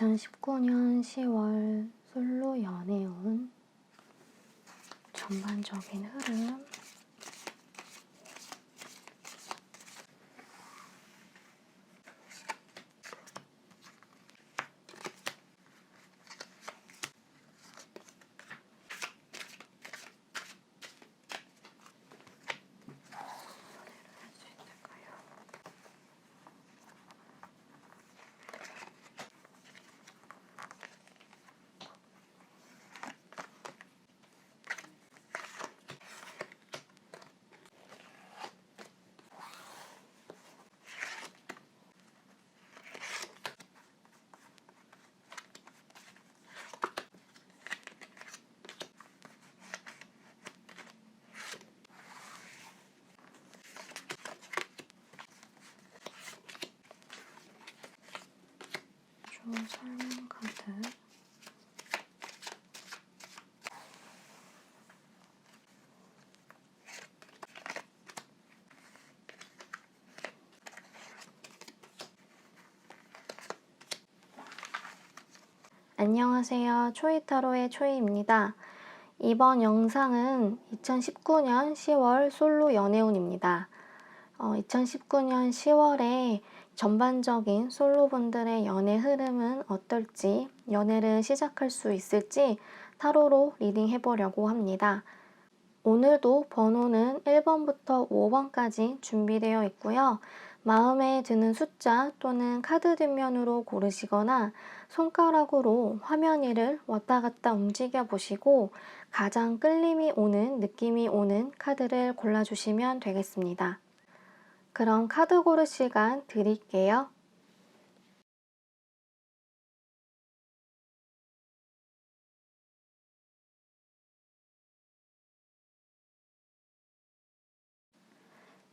2019년 10월 솔로 연애운 전반적인 흐름. 설명 카드. 안녕하세요. 초이타로의 초이입니다. 이번 영상은 2019년 10월 솔로 연애운입니다. 2019년 10월에 전반적인 솔로분들의 연애 흐름은 어떨지, 연애를 시작할 수 있을지 타로로 리딩 해보려고 합니다. 오늘도 번호는 1번부터 5번까지 준비되어 있고요. 마음에 드는 숫자 또는 카드 뒷면으로 고르시거나 손가락으로 화면 위를 왔다 갔다 움직여 보시고 가장 끌림이 오는, 느낌이 오는 카드를 골라주시면 되겠습니다. 그럼 카드 고를 시간 드릴게요.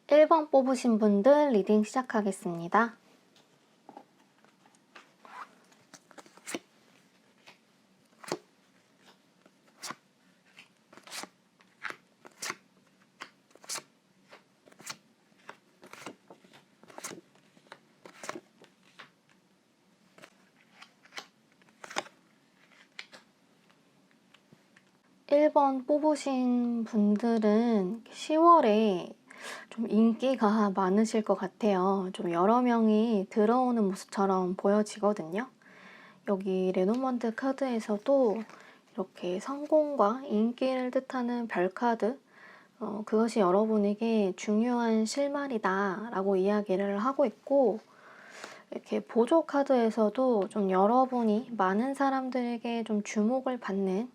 (1번) 뽑으신 분들 리딩 시작하겠습니다. (1번) 뽑으신 분들은 10월에 좀 인기가 많으실 것 같아요. 좀 여러 명이 들어오는 모습처럼 보여지거든요. 여기 레노먼트 카드에서도 이렇게 성공과 인기를 뜻하는 별카드, 그것이 여러분에게 중요한 실마리다 라고 이야기를 하고 있고, 이렇게 보조 카드에서도 좀 여러분이 많은 사람들에게 좀 주목을 받는,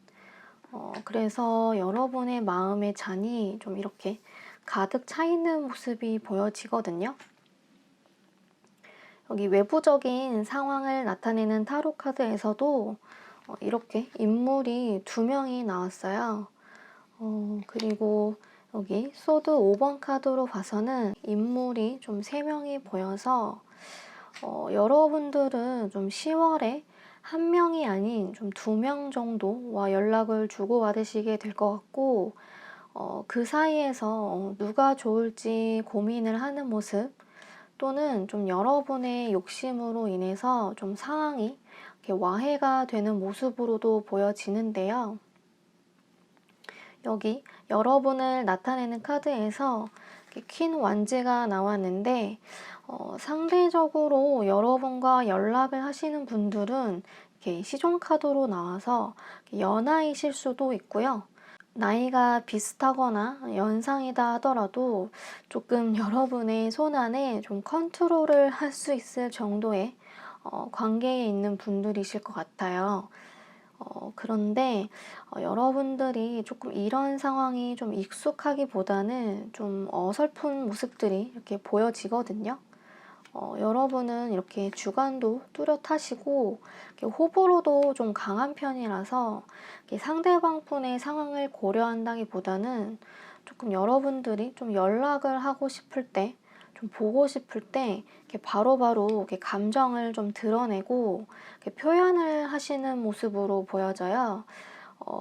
그래서 여러분의 마음의 잔이 좀 이렇게 가득 차 있는 모습이 보여지거든요. 여기 외부적인 상황을 나타내는 타로 카드에서도 이렇게 인물이 2명이 나왔어요. 그리고 여기 소드 5번 카드로 봐서는 인물이 좀 3명이 보여서 여러분들은 좀 10월에 1명이 아닌 좀 2명 정도와 연락을 주고받으시게 될 것 같고, 그 사이에서 누가 좋을지 고민을 하는 모습, 또는 좀 여러분의 욕심으로 인해서 좀 상황이 이렇게 와해가 되는 모습으로도 보여지는데요. 여기 여러분을 나타내는 카드에서 퀸 완즈가 나왔는데, 상대적으로 여러분과 연락을 하시는 분들은 이렇게 시종 카드로 나와서 연하이실 수도 있고요. 나이가 비슷하거나 연상이다 하더라도 조금 여러분의 손안에 좀 컨트롤을 할 수 있을 정도의 관계에 있는 분들이실 것 같아요. 그런데 여러분들이 조금 이런 상황이 좀 익숙하기보다는 좀 어설픈 모습들이 이렇게 보여지거든요. 여러분은 이렇게 주관도 뚜렷하시고 이렇게 호불호도 좀 강한 편이라서 이렇게 상대방 분의 상황을 고려한다기보다는 조금 여러분들이 좀 연락을 하고 싶을 때, 좀 보고 싶을 때 이렇게 바로바로 이렇게 감정을 좀 드러내고 이렇게 표현을 하시는 모습으로 보여져요.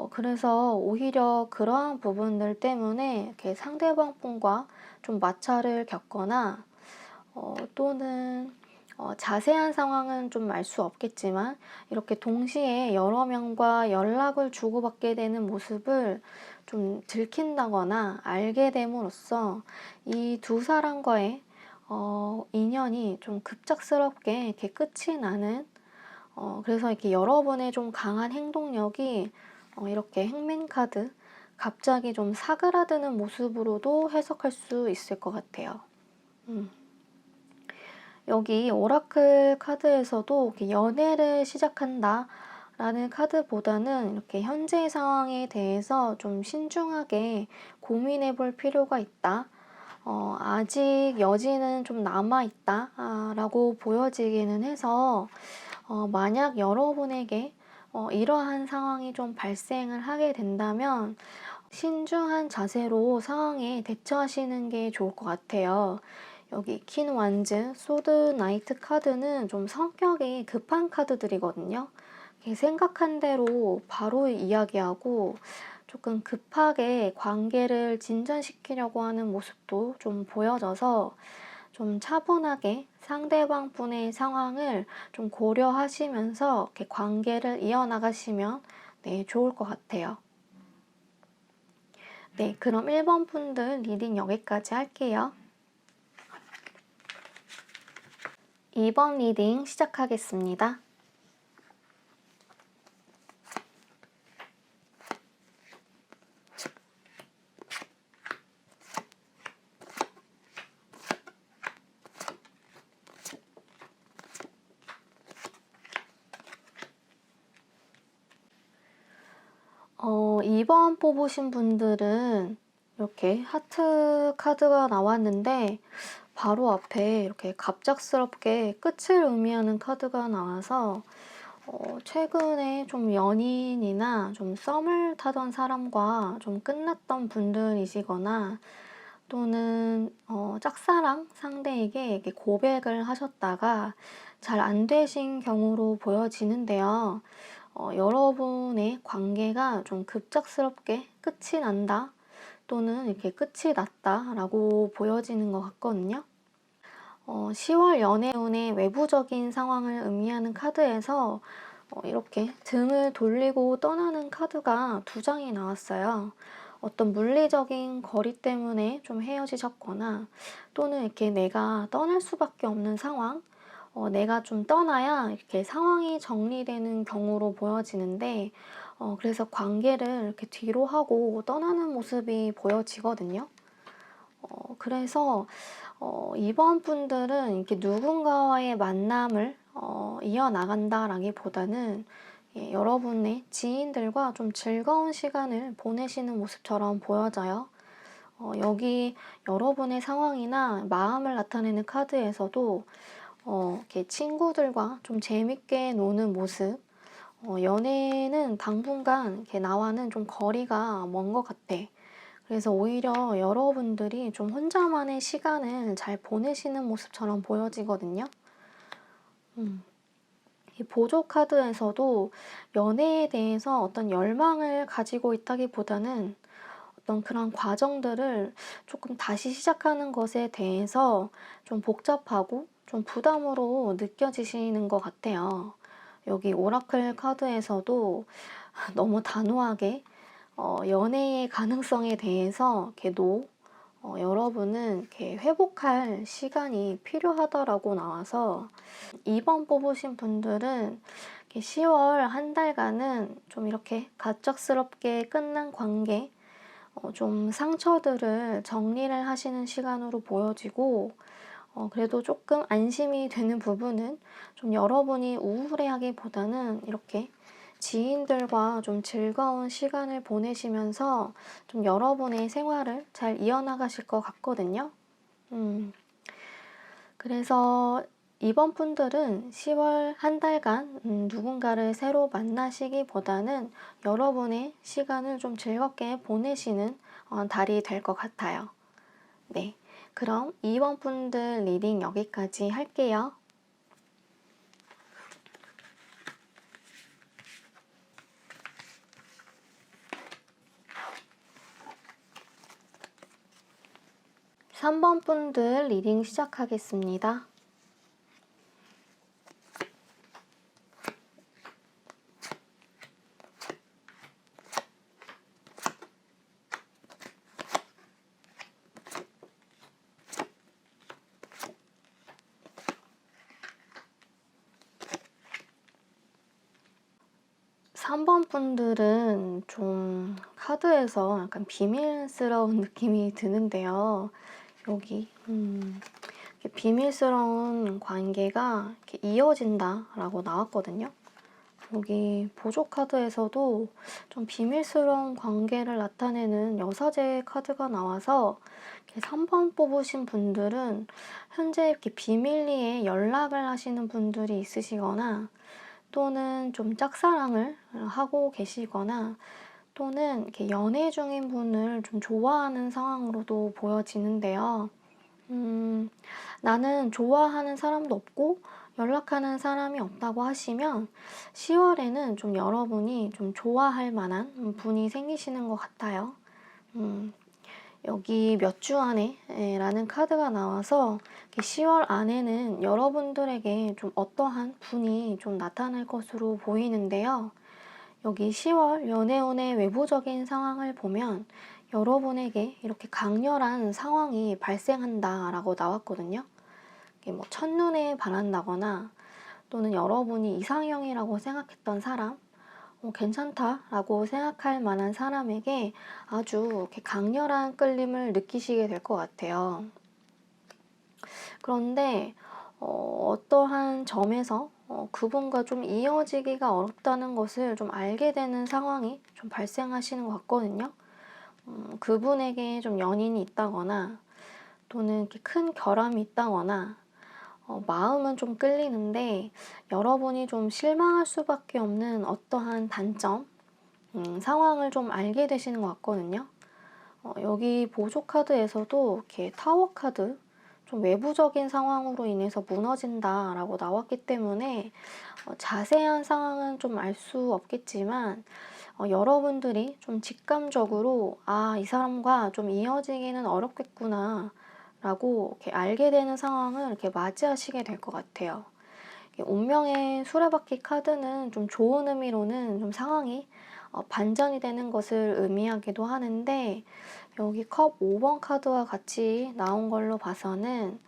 그래서 오히려 그러한 부분들 때문에 이렇게 상대방 분과 좀 마찰을 겪거나 또는 자세한 상황은 좀 알 수 없겠지만 이렇게 동시에 여러 명과 연락을 주고받게 되는 모습을 좀 들킨다거나 알게 됨으로써 이 두 사람과의 인연이 좀 급작스럽게 이렇게 끝이 나는 그래서 이렇게 여러분의 좀 강한 행동력이 이렇게 행맨카드 갑자기 좀 사그라드는 모습으로도 해석할 수 있을 것 같아요. 여기 오라클 카드에서도 이렇게 연애를 시작한다 라는 카드보다는 이렇게 현재의 상황에 대해서 좀 신중하게 고민해 볼 필요가 있다. 아직 여지는 좀 남아있다 라고 보여지기는 해서 만약 여러분에게 이러한 상황이 좀 발생을 하게 된다면 신중한 자세로 상황에 대처하시는 게 좋을 것 같아요. 여기 퀸 완즈, 소드 나이트 카드는 좀 성격이 급한 카드들이거든요. 생각한 대로 바로 이야기하고 조금 급하게 관계를 진전시키려고 하는 모습도 좀 보여져서 좀 차분하게 상대방 분의 상황을 좀 고려하시면서 이렇게 관계를 이어나가시면 네, 좋을 것 같아요. 네, 그럼 1번 분들 리딩 여기까지 할게요. 2번 리딩 시작하겠습니다. 어, 2번 뽑으신 분들은 이렇게 하트 카드가 나왔는데 바로 앞에 이렇게 갑작스럽게 끝을 의미하는 카드가 나와서 최근에 좀 연인이나 좀 썸을 타던 사람과 좀 끝났던 분들이시거나 또는 짝사랑 상대에게 이렇게 고백을 하셨다가 잘 안 되신 경우로 보여지는데요. 여러분의 관계가 좀 급작스럽게 끝이 난다 또는 이렇게 끝이 났다 라고 보여지는 것 같거든요. 10월 연애운의 외부적인 상황을 의미하는 카드에서 이렇게 등을 돌리고 떠나는 카드가 2장이 나왔어요. 어떤 물리적인 거리 때문에 좀 헤어지셨거나 또는 이렇게 내가 떠날 수밖에 없는 상황, 내가 좀 떠나야 이렇게 상황이 정리되는 경우로 보여지는데 그래서 관계를 이렇게 뒤로 하고 떠나는 모습이 보여지거든요. 그래서 이번 분들은 이렇게 누군가와의 만남을 이어나간다라기보다는 예, 여러분의 지인들과 좀 즐거운 시간을 보내시는 모습처럼 보여져요. 여기 여러분의 상황이나 마음을 나타내는 카드에서도 이렇게 친구들과 좀 재밌게 노는 모습, 연애는 당분간 이렇게 나와는 좀 거리가 먼 것 같아. 그래서 오히려 여러분들이 좀 혼자만의 시간을 잘 보내시는 모습처럼 보여지거든요. 이 보조 카드에서도 연애에 대해서 어떤 열망을 가지고 있다기보다는 어떤 그런 과정들을 조금 다시 시작하는 것에 대해서 좀 복잡하고 좀 부담으로 느껴지시는 것 같아요. 여기 오라클 카드에서도 너무 단호하게 연애의 가능성에 대해서 이렇게 여러분은 이렇게 회복할 시간이 필요하다라고 나와서 2번 뽑으신 분들은 10월 한 달간은 좀 이렇게 갑작스럽게 끝난 관계, 좀 상처들을 정리를 하시는 시간으로 보여지고 그래도 조금 안심이 되는 부분은 좀 여러분이 우울해하기보다는 이렇게 지인들과 좀 즐거운 시간을 보내시면서 좀 여러분의 생활을 잘 이어나가실 것 같거든요. 그래서 이번 분들은 10월 한 달간 누군가를 새로 만나시기보다는 여러분의 시간을 좀 즐겁게 보내시는 달이 될 것 같아요. 네, 그럼 2번 분들 리딩 여기까지 할게요. 3번 분들 리딩 시작하겠습니다. 3번 분들은 좀 카드에서 약간 비밀스러운 느낌이 드는데요. 여기 이렇게 비밀스러운 관계가 이렇게 이어진다라고 나왔거든요. 여기 보조 카드에서도 좀 비밀스러운 관계를 나타내는 여사제 카드가 나와서 3번 뽑으신 분들은 현재 이렇게 비밀리에 연락을 하시는 분들이 있으시거나 또는 좀 짝사랑을 하고 계시거나 또는 이렇게 연애 중인 분을 좀 좋아하는 상황으로도 보여지는데요. 나는 좋아하는 사람도 없고 연락하는 사람이 없다고 하시면 10월에는 좀 여러분이 좀 좋아할 만한 분이 생기시는 것 같아요. 여기 몇 주 안에 라는 카드가 나와서 10월 안에는 여러분들에게 좀 어떠한 분이 좀 나타날 것으로 보이는데요. 여기 10월 연애운의 외부적인 상황을 보면 여러분에게 이렇게 강렬한 상황이 발생한다 라고 나왔거든요. 이게 뭐 첫눈에 반한다거나 또는 여러분이 이상형이라고 생각했던 사람, 괜찮다라고 생각할 만한 사람에게 아주 이렇게 강렬한 끌림을 느끼시게 될 것 같아요. 그런데 어떠한 점에서 그분과 좀 이어지기가 어렵다는 것을 좀 알게 되는 상황이 좀 발생하시는 것 같거든요. 그분에게 좀 연인이 있다거나 또는 이렇게 큰 결함이 있다거나 마음은 좀 끌리는데 여러분이 좀 실망할 수밖에 없는 어떠한 단점, 상황을 좀 알게 되시는 것 같거든요. 여기 보조 카드에서도 이렇게 타워 카드, 좀 외부적인 상황으로 인해서 무너진다라고 나왔기 때문에 자세한 상황은 좀 알 수 없겠지만 여러분들이 좀 직감적으로 이 사람과 좀 이어지기는 어렵겠구나 라고 이렇게 알게 되는 상황을 이렇게 맞이하시게 될 것 같아요. 운명의 수레바퀴 카드는 좀 좋은 의미로는 좀 상황이 반전이 되는 것을 의미하기도 하는데 여기 컵 5번 카드와 같이 나온 걸로 봐서는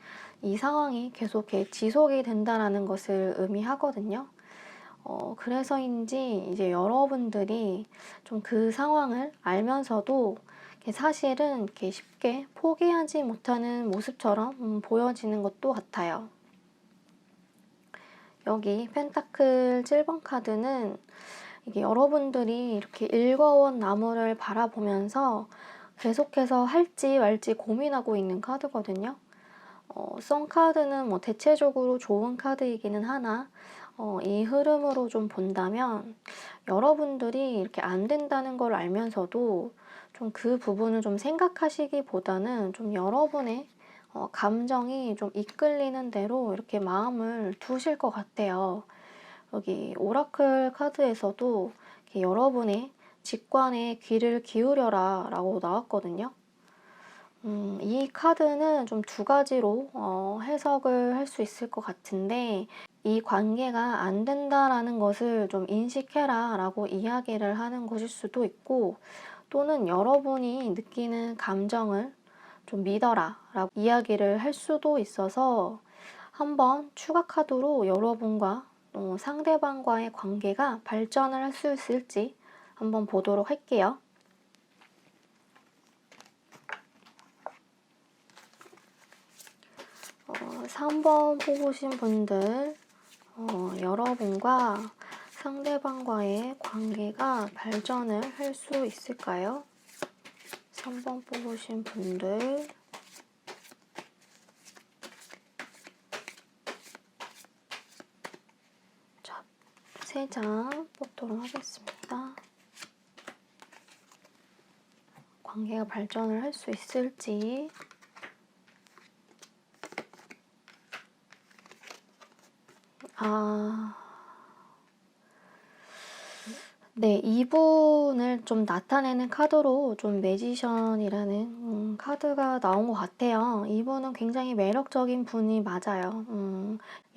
이 상황이 계속 이렇게 지속이 된다라는 것을 의미하거든요. 그래서인지 이제 여러분들이 좀 그 상황을 알면서도 사실은 이렇게 쉽게 포기하지 못하는 모습처럼 보여지는 것도 같아요. 여기 펜타클 7번 카드는 이게 여러분들이 이렇게 일궈온 나무를 바라보면서 계속해서 할지 말지 고민하고 있는 카드거든요. 썬 카드는 뭐 대체적으로 좋은 카드이기는 하나 이 흐름으로 좀 본다면 여러분들이 이렇게 안 된다는 걸 알면서도 좀 그 부분을 좀 생각하시기보다는 좀 여러분의 감정이 좀 이끌리는 대로 이렇게 마음을 두실 것 같아요. 여기 오라클 카드에서도 이렇게 여러분의 직관에 귀를 기울여라 라고 나왔거든요. 이 카드는 좀 두 가지로 해석을 할 수 있을 것 같은데 이 관계가 안 된다라는 것을 좀 인식해라 라고 이야기를 하는 것일 수도 있고 또는 여러분이 느끼는 감정을 좀 믿어라 라고 이야기를 할 수도 있어서 한번 추가 카드로 여러분과 상대방과의 관계가 발전을 할 수 있을지 한번 보도록 할게요. 3번 뽑으신 분들 여러분과 상대방과의 관계가 발전을 할 수 있을까요? 3번 뽑으신 분들 자, 3장 뽑도록 하겠습니다. 관계가 발전을 할 수 있을지 네, 이분을 좀 나타내는 카드로 좀 매지션이라는 카드가 나온 것 같아요. 이분은 굉장히 매력적인 분이 맞아요.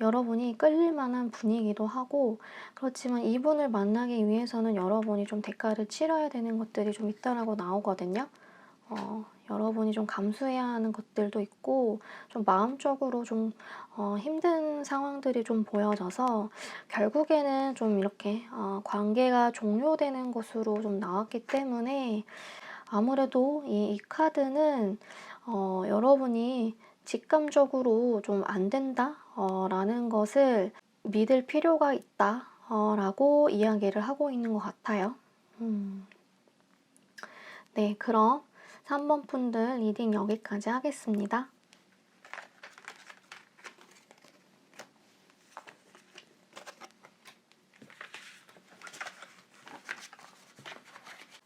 여러분이 끌릴 만한 분이기도 하고 그렇지만 이분을 만나기 위해서는 여러분이 좀 대가를 치러야 되는 것들이 좀 있다라고 나오거든요. 여러분이 좀 감수해야 하는 것들도 있고 좀 마음적으로 좀 힘든 상황들이 좀 보여져서 결국에는 좀 이렇게 관계가 종료되는 것으로 좀 나왔기 때문에 아무래도 이 카드는 여러분이 직감적으로 좀 안 된다 라는 것을 믿을 필요가 있다 라고 이야기를 하고 있는 것 같아요. 네, 그럼 3번 분들 리딩 여기까지 하겠습니다.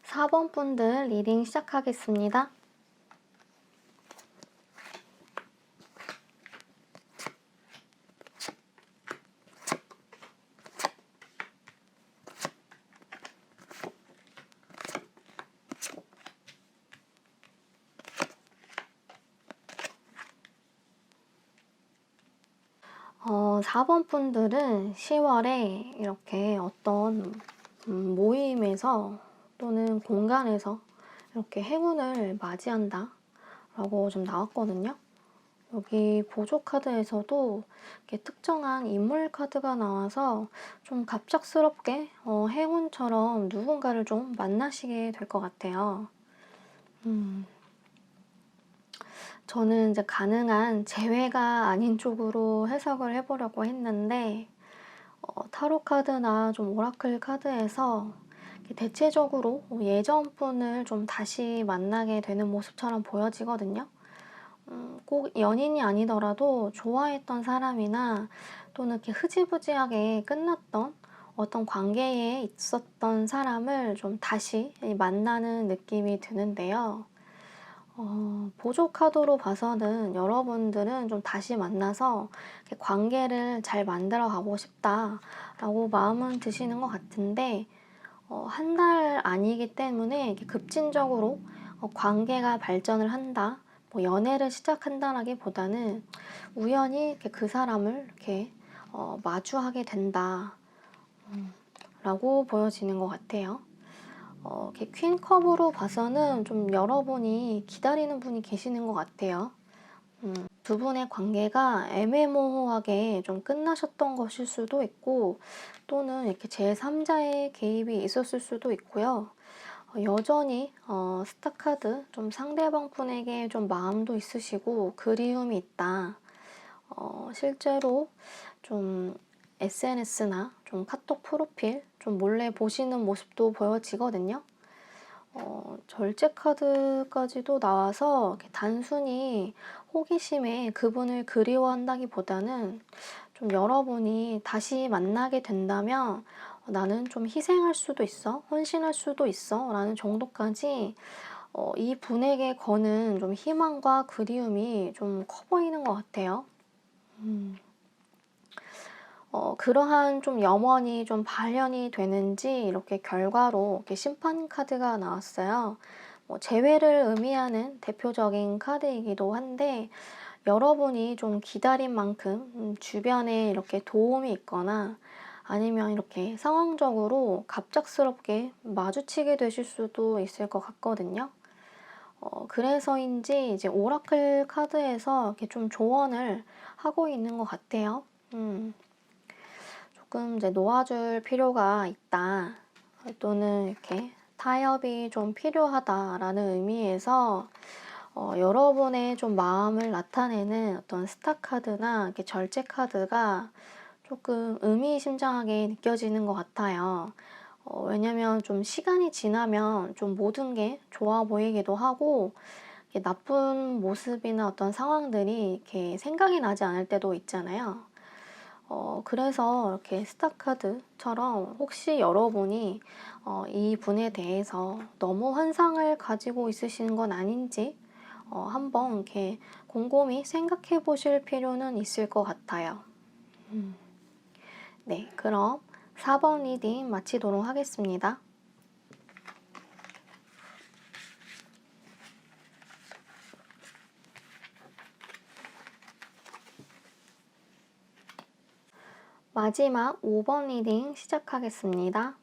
사 번 분들 리딩 시작하겠습니다. 어, 4번 분들은 10월에 이렇게 어떤 모임에서 또는 공간에서 이렇게 행운을 맞이한다 라고 좀 나왔거든요. 여기 보조 카드에서도 이렇게 특정한 인물 카드가 나와서 좀 갑작스럽게 행운처럼 누군가를 좀 만나시게 될 것 같아요. 저는 이제 가능한 재회가 아닌 쪽으로 해석을 해보려고 했는데 타로 카드나 좀 오라클 카드에서 대체적으로 예전 분을 좀 다시 만나게 되는 모습처럼 보여지거든요. 꼭 연인이 아니더라도 좋아했던 사람이나 또는 이렇게 흐지부지하게 끝났던 어떤 관계에 있었던 사람을 좀 다시 만나는 느낌이 드는데요. 보조 카드로 봐서는 여러분들은 좀 다시 만나서 관계를 잘 만들어 가고 싶다라고 마음은 드시는 것 같은데 한 달 아니기 때문에 이렇게 급진적으로 관계가 발전을 한다, 뭐 연애를 시작한다라기보다는 우연히 이렇게 그 사람을 이렇게 마주하게 된다 라고 보여지는 것 같아요. 이렇게 퀸컵으로 봐서는 좀 여러분이 기다리는 분이 계시는 것 같아요. 두 분의 관계가 애매모호하게 좀 끝나셨던 것일 수도 있고 또는 이렇게 제3자의 개입이 있었을 수도 있고요. 여전히 스타카드 좀 상대방 분에게 좀 마음도 있으시고 그리움이 있다. 실제로 좀 SNS나 좀 카톡 프로필 좀 몰래 보시는 모습도 보여지거든요. 절제 카드까지도 나와서 단순히 호기심에 그분을 그리워한다기보다는 좀 여러분이 다시 만나게 된다면 나는 좀 희생할 수도 있어, 헌신할 수도 있어 라는 정도까지 이 분에게 거는 좀 희망과 그리움이 좀 커 보이는 것 같아요. 그러한 좀 염원이 좀 발현이 되는지 이렇게 결과로 이렇게 심판 카드가 나왔어요. 재회를 의미하는 대표적인 카드이기도 한데 여러분이 좀 기다린 만큼 주변에 이렇게 도움이 있거나 아니면 이렇게 상황적으로 갑작스럽게 마주치게 되실 수도 있을 것 같거든요. 그래서인지 이제 오라클 카드에서 이렇게 좀 조언을 하고 있는 것 같아요. 조금 이제 놓아줄 필요가 있다. 또는 이렇게 타협이 좀 필요하다라는 의미에서 여러분의 좀 마음을 나타내는 어떤 스타 카드나 이렇게 절제 카드가 조금 의미심장하게 느껴지는 것 같아요. 왜냐면 좀 시간이 지나면 좀 모든 게 좋아 보이기도 하고 나쁜 모습이나 어떤 상황들이 이렇게 생각이 나지 않을 때도 있잖아요. 그래서 이렇게 스타카드처럼 혹시 여러분이 이 분에 대해서 너무 환상을 가지고 있으시는 건 아닌지 한번 이렇게 곰곰이 생각해 보실 필요는 있을 것 같아요. 네, 그럼 4번 리딩 마치도록 하겠습니다. 마지막 5번 리딩 시작하겠습니다.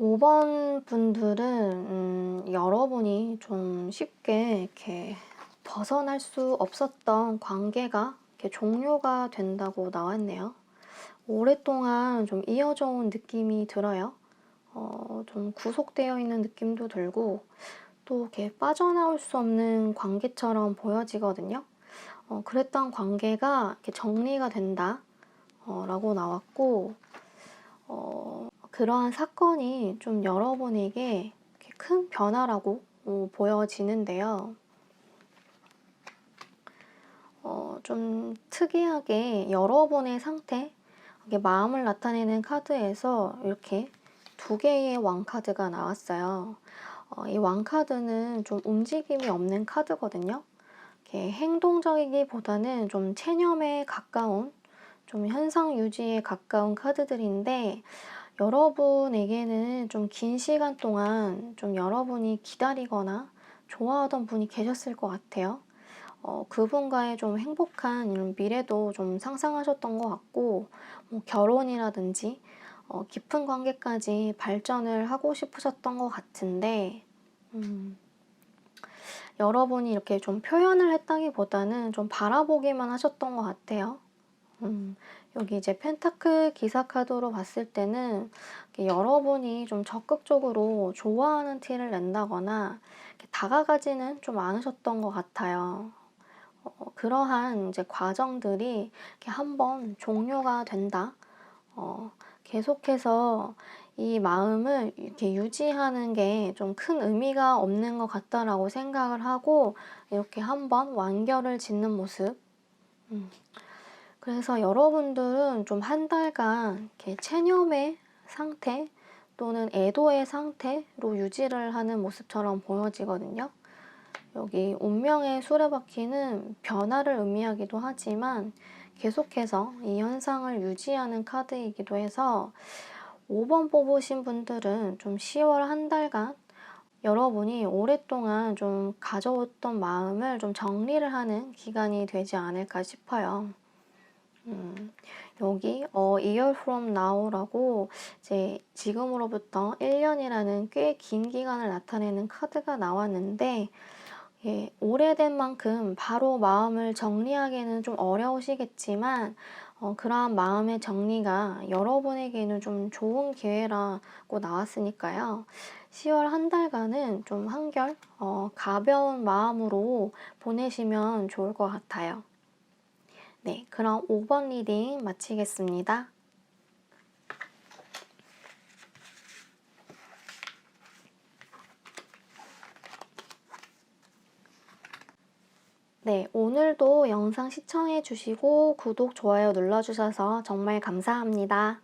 5번 분들은 여러분이 좀 쉽게 이렇게 벗어날 수 없었던 관계가 이렇게 종료가 된다고 나왔네요. 오랫동안 좀 이어져 온 느낌이 들어요. 좀 구속되어 있는 느낌도 들고 또 이렇게 빠져나올 수 없는 관계처럼 보여지거든요. 그랬던 관계가 이렇게 정리가 된다 라고 나왔고, 그러한 사건이 좀 여러분에게 이렇게 큰 변화라고 보여지는데요. 좀 특이하게 여러분의 상태, 이게 마음을 나타내는 카드에서 이렇게 2개의 왕카드가 나왔어요. 이 왕카드는 좀 움직임이 없는 카드거든요. 이렇게 행동적이기보다는 좀 체념에 가까운, 좀 현상 유지에 가까운 카드들인데, 여러분에게는 좀 긴 시간 동안 좀 여러분이 기다리거나 좋아하던 분이 계셨을 것 같아요. 그분과의 좀 행복한 이런 미래도 좀 상상하셨던 것 같고, 뭐 결혼이라든지 깊은 관계까지 발전을 하고 싶으셨던 것 같은데, 여러분이 이렇게 좀 표현을 했다기보다는 좀 바라보기만 하셨던 것 같아요. 여기 이제 펜타클 기사 카드로 봤을 때는 여러분이 좀 적극적으로 좋아하는 티를 낸다거나 다가가지는 좀 않으셨던 것 같아요. 그러한 이제 과정들이 이렇게 한번 종료가 된다. 계속해서 이 마음을 이렇게 유지하는 게 좀 큰 의미가 없는 것 같다라고 생각을 하고 이렇게 한번 완결을 짓는 모습. 그래서 여러분들은 좀 한 달간 이렇게 체념의 상태 또는 애도의 상태로 유지를 하는 모습처럼 보여지거든요. 여기 운명의 수레바퀴는 변화를 의미하기도 하지만 계속해서 이 현상을 유지하는 카드이기도 해서 5번 뽑으신 분들은 좀 10월 한 달간 여러분이 오랫동안 좀 가져왔던 마음을 좀 정리를 하는 기간이 되지 않을까 싶어요. 여기 A year from now라고 이제 지금으로부터 1년이라는 꽤 긴 기간을 나타내는 카드가 나왔는데, 예, 오래된 만큼 바로 마음을 정리하기는 좀 어려우시겠지만 그러한 마음의 정리가 여러분에게는 좀 좋은 기회라고 나왔으니까요. 10월 한 달간은 좀 한결 가벼운 마음으로 보내시면 좋을 것 같아요. 네, 그럼 5번 리딩 마치겠습니다. 네, 오늘도 영상 시청해 주시고 구독, 좋아요 눌러주셔서 정말 감사합니다.